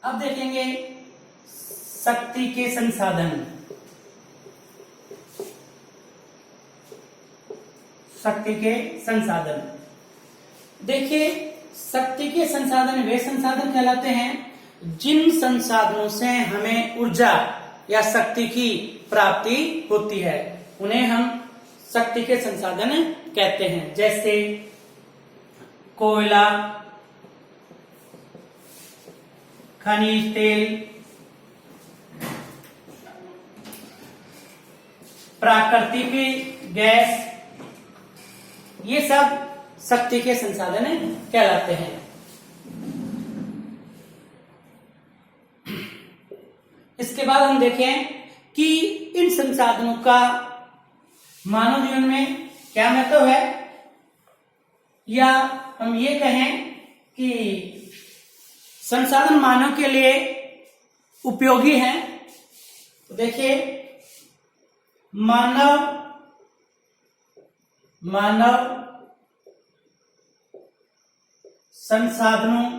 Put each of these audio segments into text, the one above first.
अब देखेंगे शक्ति के संसाधन। शक्ति के संसाधन, देखिए शक्ति के संसाधन वे संसाधन कहलाते हैं जिन संसाधनों से हमें ऊर्जा या शक्ति की प्राप्ति होती है, उन्हें हम शक्ति के संसाधन कहते हैं। जैसे कोयला, खनिज तेल, प्राकृतिक गैस, ये सब शक्ति के संसाधन कहलाते हैं। इसके बाद हम देखें कि इन संसाधनों का मानव जीवन में क्या महत्व है, या हम ये कहें कि संसाधन मानव के लिए उपयोगी हैं। तो देखिए मानव संसाधनों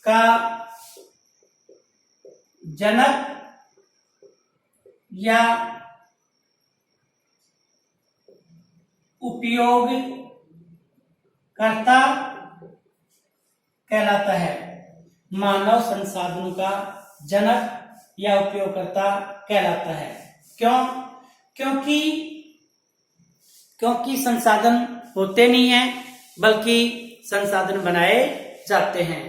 का जनक या उपयोगकर्ता कहलाता है। मानव संसाधनों का जनक या उपयोगकर्ता कहलाता है। क्यों? क्योंकि संसाधन होते नहीं हैं, बल्कि संसाधन बनाए जाते हैं।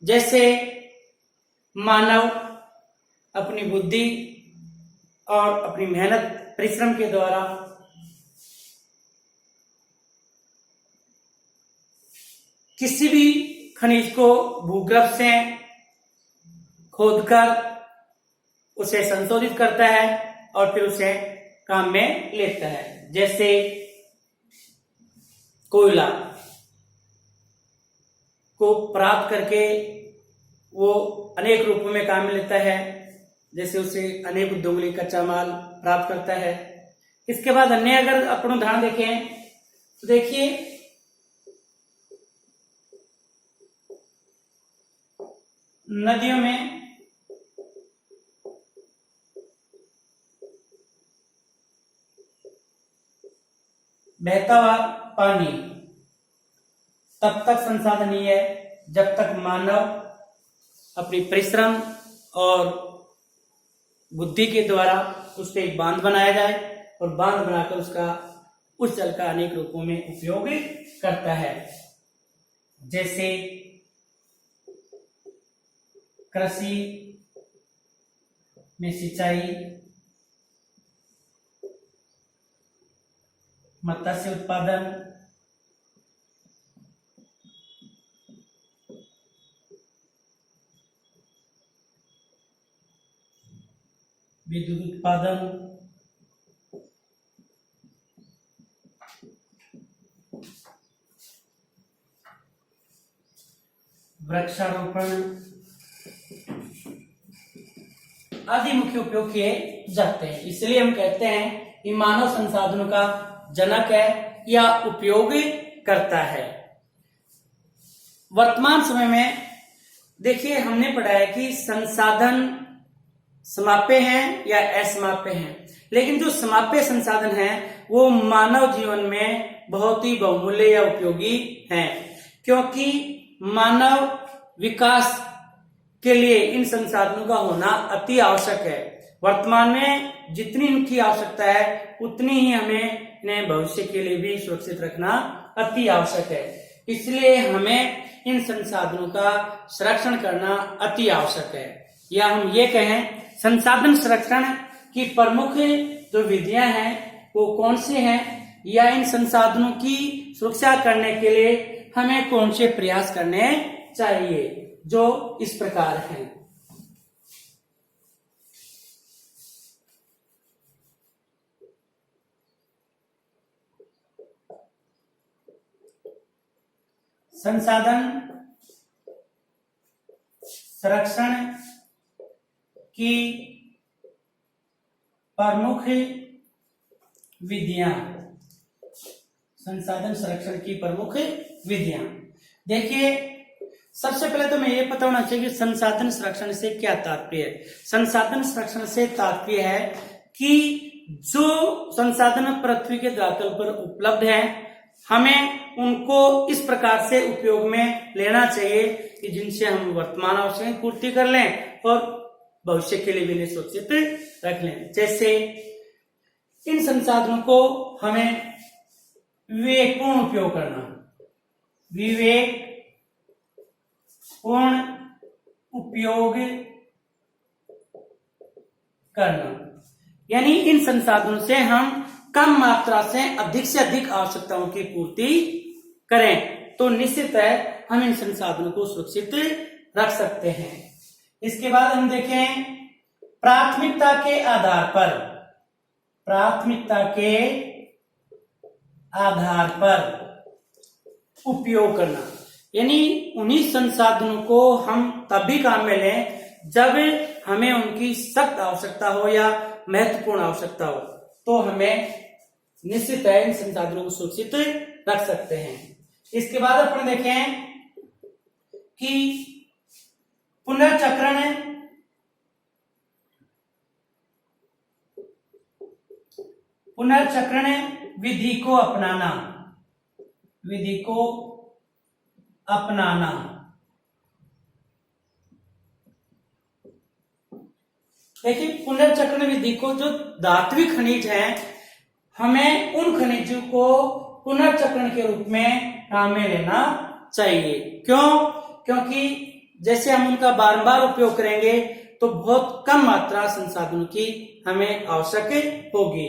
जैसे मानव अपनी बुद्धि और अपनी मेहनत परिश्रम के द्वारा किसी भी खनिज को भूगर्भ से खोदकर उसे संशोधित करता है और फिर उसे काम में लेता है। जैसे कोयला को प्राप्त करके वो अनेक रूपों में काम में लेता है, जैसे उसे अनेक उद्योगों के लिए कच्चा माल प्राप्त करता है। इसके बाद अन्य अगर अपन उदाहरण देखें तो देखिए नदियों में बहता हुआ पानी तब तक संसाधनीय है जब तक मानव अपनी परिश्रम और बुद्धि के द्वारा उस पर एक बांध बनाया जाए और बांध बनाकर उस जल का अनेक रूपों में उपयोग करता है। जैसे कृषि में सिंचाई, मत्स्य उत्पादन, विद्युत उत्पादन, वृक्षारोपण आदि मुख्य उपयोग किए जाते हैं। इसलिए हम कहते हैं कि मानव संसाधनों का जनक है या उपयोग करता है। वर्तमान समय में देखिए हमने पढ़ा है कि संसाधन समाप्य हैं या असमाप्य हैं, लेकिन जो समाप्य संसाधन हैं वो मानव जीवन में बहुत ही बहुमूल्य या उपयोगी हैं, क्योंकि मानव विकास के लिए इन संसाधनों का होना अति आवश्यक है। वर्तमान में जितनी इनकी आवश्यकता है उतनी ही हमें इन्हें भविष्य के लिए भी सुरक्षित रखना अति आवश्यक है। इसलिए हमें इन संसाधनों का संरक्षण करना अति आवश्यक है। या हम ये कहें संसाधन संरक्षण की प्रमुख जो विधियां हैं वो कौन सी हैं, या इन संसाधनों की सुरक्षा करने के लिए हमें कौन से प्रयास करने चाहिए, जो इस प्रकार हैं। संसाधन संरक्षण की प्रमुख विधियां। संसाधन संरक्षण की प्रमुख विधियां देखिए, सबसे पहले तो मैं ये पता होना चाहिए कि संसाधन संरक्षण से क्या तात्पर्य है। संसाधन संरक्षण से तात्पर्य है कि जो संसाधन पृथ्वी के धरातल पर उपलब्ध हैं, हमें उनको इस प्रकार से उपयोग में लेना चाहिए कि जिनसे हम वर्तमान आवश्यकता की पूर्ति कर लें और भविष्य के लिए भी इन्हें सुरक्षित रख लें। जैसे इन संसाधनों को हमें विवेकपूर्ण उपयोग करना, विवेकपूर्ण उपयोग करना, यानी इन संसाधनों से हम कम मात्रा से अधिक आवश्यकताओं की पूर्ति करें, तो निश्चित है हम इन संसाधनों को सुरक्षित रख सकते हैं। इसके बाद हम देखें प्राथमिकता के आधार पर, प्राथमिकता के आधार पर उपयोग करना, यानी उन्हीं संसाधनों को हम तभी काम में लें जब हमें उनकी सख्त आवश्यकता हो या महत्वपूर्ण आवश्यकता हो, तो हमें निश्चित है इन संसाधनों को सुरक्षित रख सकते हैं। इसके बाद अपन देखें कि पुनर्चक्रण विधि को अपनाना, विधि को अपनाना। देखिए पुनर्चक्रण विधि को, जो धात्विक खनिज हैं, हमें उन खनिजों को पुनर्चक्रण के रूप में काम में लेना चाहिए। क्यों? क्योंकि जैसे हम उनका बार बार उपयोग करेंगे तो बहुत कम मात्रा संसाधनों की हमें आवश्यक होगी,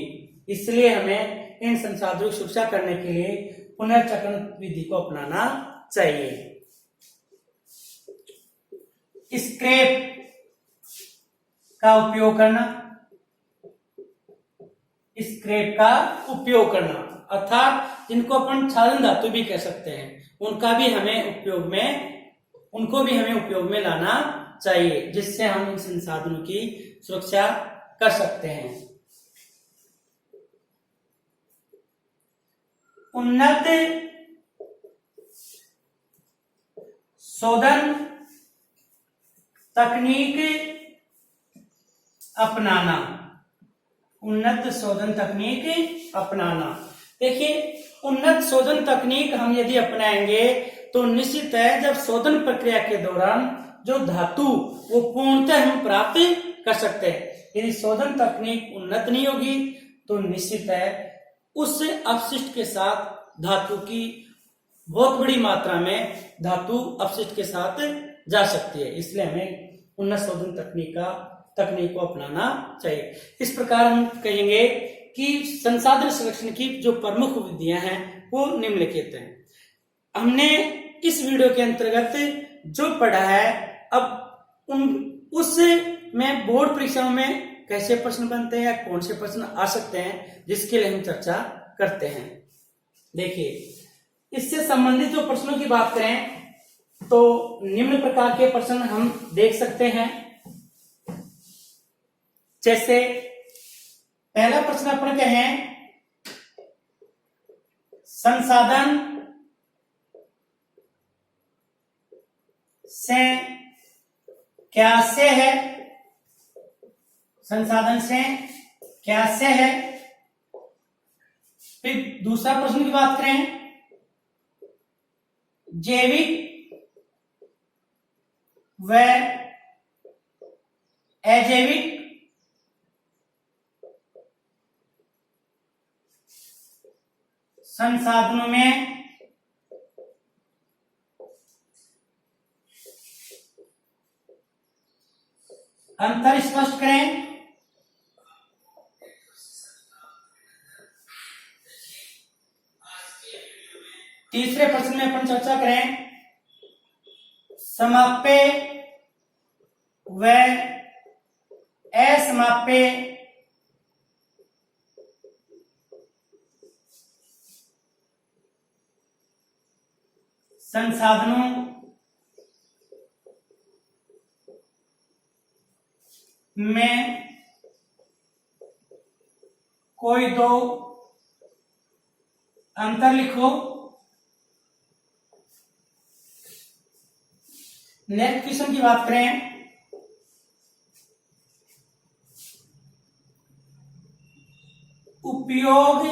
इसलिए हमें इन संसाधनों की सुरक्षा करने के लिए पुनर्चक्रण विधि को अपनाना चाहिए। स्क्रैप का उपयोग करना, स्क्रैप का उपयोग करना अर्थात जिनको अपन क्षालन धातु भी कह सकते हैं, उनको भी हमें उपयोग में लाना चाहिए, जिससे हम इन संसाधनों की सुरक्षा कर सकते हैं। उन्नत शोधन तकनीक अपनाना, उन्नत शोधन तकनीक अपनाना। देखिए उन्नत शोधन तकनीक हम यदि अपनाएंगे तो निश्चित है जब शोधन प्रक्रिया के दौरान जो धातु वो पूर्णतः हम प्राप्त कर सकते हैं। यदि शोधन तकनीक उन्नत नहीं होगी तो निश्चित है उस अपशिष्ट के साथ धातु की बहुत बड़ी मात्रा में धातु अपशिष्ट के साथ जा सकती है, इसलिए हमें उन्नत शोधन तकनीक को अपनाना चाहिए। इस प्रकार हम कहेंगे कि संसाधन संरक्षण की जो प्रमुख विधियां हैं वो निम्नलिखित हैं। हमने इस वीडियो के अंतर्गत जो पढ़ा है, अब उसमें बोर्ड परीक्षाओं में कैसे प्रश्न बनते हैं या कौन से प्रश्न आ सकते हैं, जिसके लिए हम चर्चा करते हैं। देखिए इससे संबंधित जो प्रश्नों की बात करें तो निम्न प्रकार के प्रश्न हम देख सकते हैं। जैसे पहला प्रश्न अपन कहें संसाधन से क्या से है, संसाधन से क्या से है। फिर दूसरा प्रश्न की बात करें जैविक व अजैविक संसाधनों में अंतर स्पष्ट करें। तीसरे प्रश्न में अपन चर्चा करें समाप्य व असमाप्य संसाधनों में कोई दो अंतर लिखो। नेक्स्ट क्वेश्चन की बात करें, उपयोग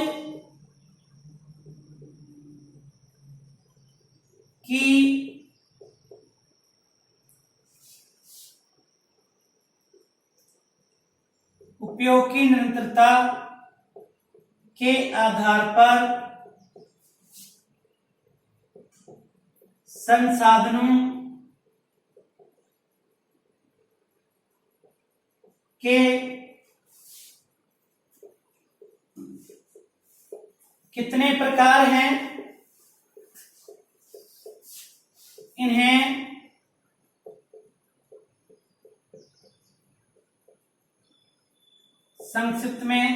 की निरंतरता के आधार पर संसाधनों के कितने प्रकार हैं, इन्हें संक्षिप्त में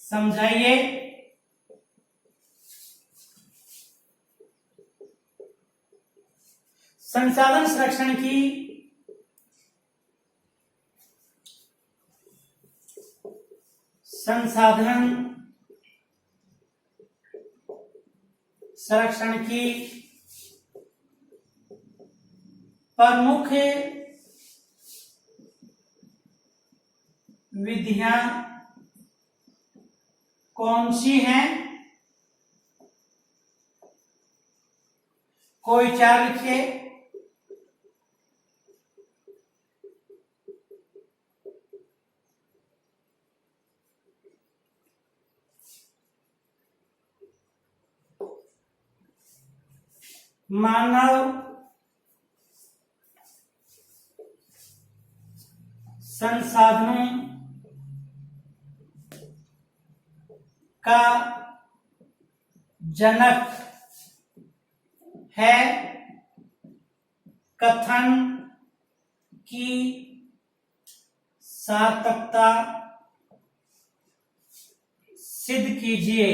समझाइए। संसाधन संरक्षण की प्रमुख विधियां कौन सी हैं? कोई चार लिखिए। मानव संसाधनों का जनक है कथन की सार्थकता सिद्ध कीजिए।